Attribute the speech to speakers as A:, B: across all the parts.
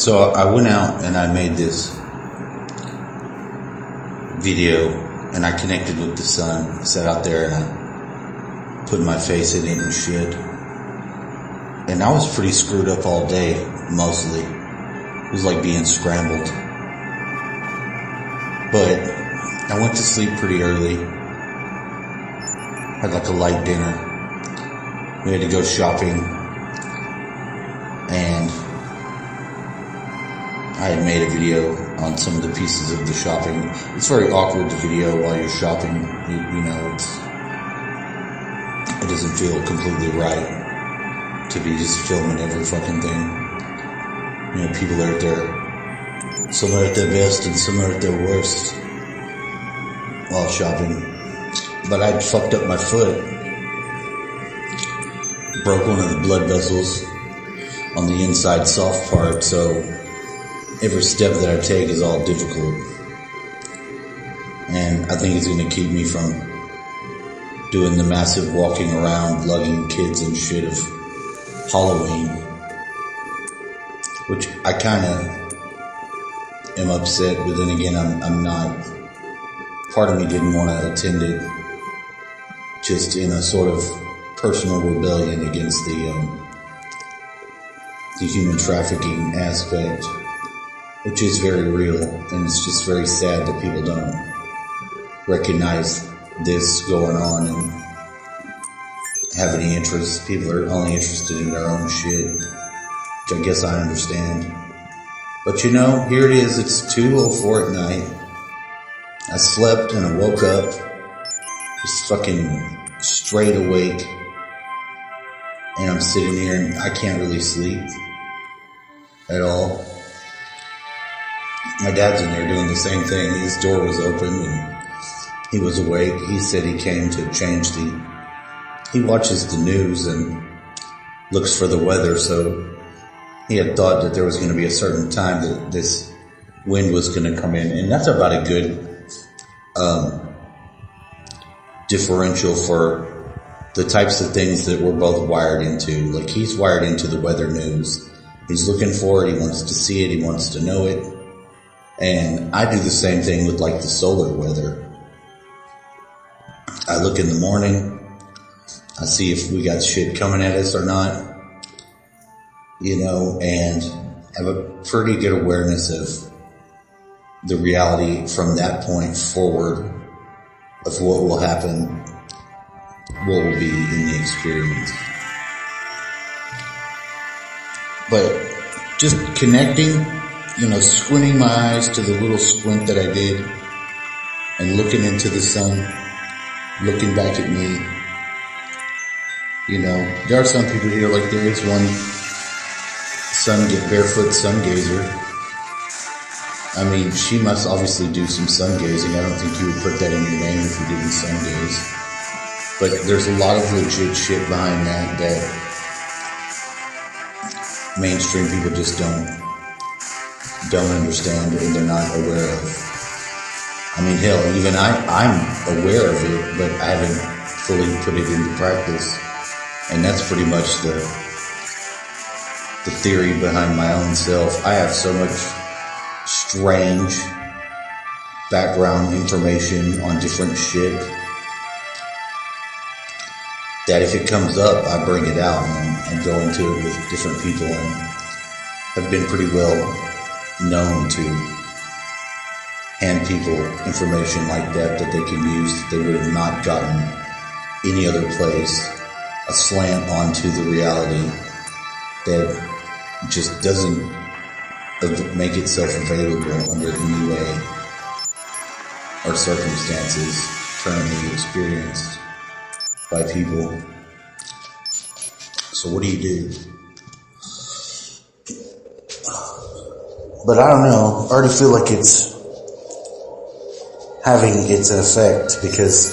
A: So I went out and I made this video and I connected with the sun. I sat out there and I put my face in it and shit. And I was pretty screwed up all day, mostly. It was like being scrambled. But I went to sleep pretty early. Had like a light dinner. We had to go shopping. And I had made a video on some of the pieces of the shopping. It's very awkward to video while you're shopping. You know, it doesn't feel completely right to be just filming every fucking thing. You know, people are at their, some are at their best and some are at their worst while shopping. But I'd fucked up my foot. Broke one of the blood vessels on the inside soft part, so every step that I take is all difficult. And I think it's going to keep me from doing the massive walking around, lugging kids and shit of Halloween. Which I kind of am upset, but then again, I'm not. Part of me didn't want to attend it just in a sort of personal rebellion against the human trafficking aspect, which is very real, and it's just very sad that people don't recognize this going on and have any interest. People are only interested in their own shit, which I guess I understand. But you know, here it is, it's 2:04 at night. I slept and I woke up just fucking straight awake, and I'm sitting here and I can't really sleep at all. My dad's in there doing the same thing. His door was open and he was awake. He said he came to change he watches the news and looks for the weather, so he had thought that there was going to be a certain time that this wind was going to come in, and that's about a good differential for the types of things that we're both wired into. Like, he's wired into the weather news. He's looking for it. He wants to see it. He wants to know it. And I do the same thing with like the solar weather. I look in the morning. I see if we got shit coming at us or not. You know, and have a pretty good awareness of the reality from that point forward of what will happen, what will be in the experience. But just connecting, you know, squinting my eyes to the little squint that I did and looking into the sun, looking back at me. You know, there are some people here, like there is one barefoot sun gazer. I mean, she must obviously do some sun gazing. I don't think you would put that in your name if you didn't sun gaze. But there's a lot of legit shit behind that mainstream people just don't understand and they're not aware of. I mean, hell, even I'm aware of it, but I haven't fully put it into practice. And that's pretty much the theory behind my own self. I have so much strange background information on different shit that if it comes up, I bring it out and go into it with different people, and have been pretty well known to hand people information like that they can use that they would have not gotten any other place, a slant onto the reality that just doesn't make itself available under any way or circumstances currently experienced by people. So what do you do? But I don't know. I already feel like it's having its effect because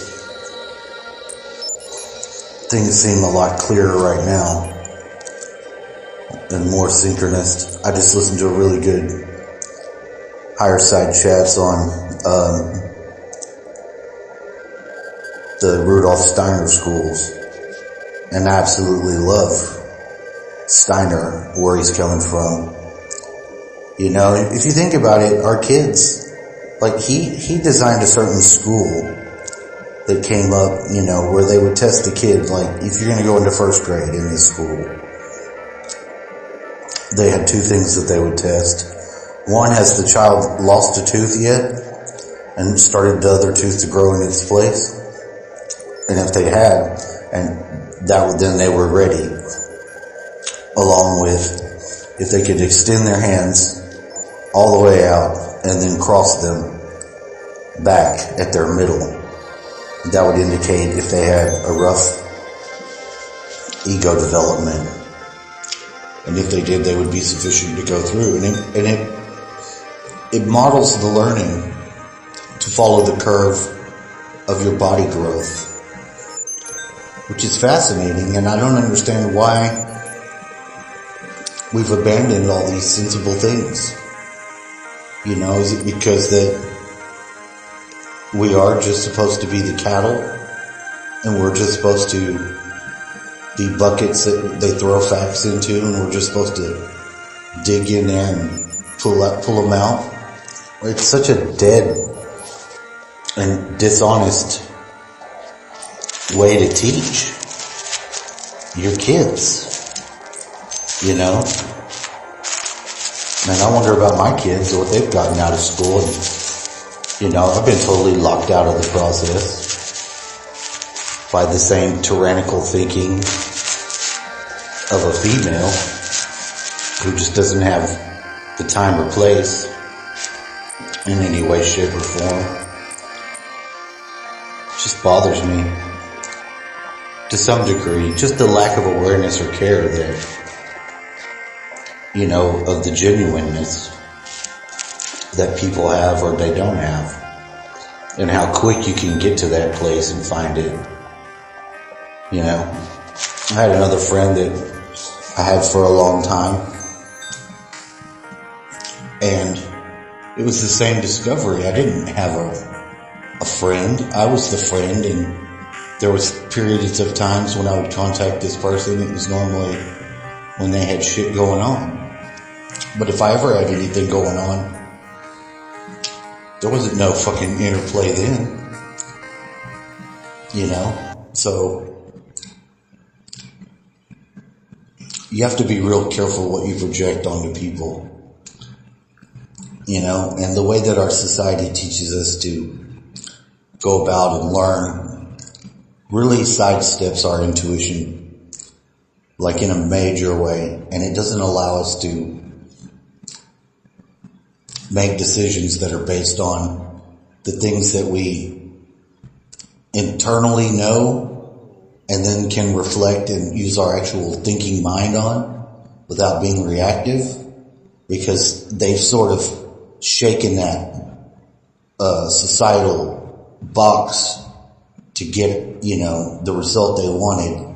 A: things seem a lot clearer right now and more synchronous. I just listened to a really good Higher Side Chats on the Rudolf Steiner schools, and I absolutely love Steiner, where he's coming from. You know, if you think about it, our kids, like he designed a certain school that came up, you know, where they would test the kid, like if you're going to go into first grade in this school, they had two things that they would test. One, has the child lost a tooth yet and started the other tooth to grow in its place? And if they had, and that would, then they were ready, along with if they could extend their hands all the way out and then cross them back at their middle. That would indicate if they had a rough ego development. And if they did, they would be sufficient to go through. And it models the learning to follow the curve of your body growth, which is fascinating. And I don't understand why we've abandoned all these sensible things. You know, is it because that we are just supposed to be the cattle and we're just supposed to be buckets that they throw facts into and we're just supposed to dig in there and pull them out? It's such a dead and dishonest way to teach your kids. You know? Man, I wonder about my kids, what they've gotten out of school. And, you know, I've been totally locked out of the process by the same tyrannical thinking of a female who just doesn't have the time or place in any way, shape, or form. It just bothers me to some degree, just the lack of awareness or care there. You know, of the genuineness that people have or they don't have, and how quick you can get to that place and find it. You know, I had another friend that I had for a long time, and it was the same discovery. I didn't have a friend. I was the friend, and there was periods of times when I would contact this person. It was normally when they had shit going on. But if I ever had anything going on, there wasn't no fucking interplay then. You know? So, you have to be real careful what you project onto people. You know? And the way that our society teaches us to go about and learn really sidesteps our intuition, like in a major way. And it doesn't allow us to make decisions that are based on the things that we internally know and then can reflect and use our actual thinking mind on without being reactive, because they've sort of shaken that societal box to get, you know, the result they wanted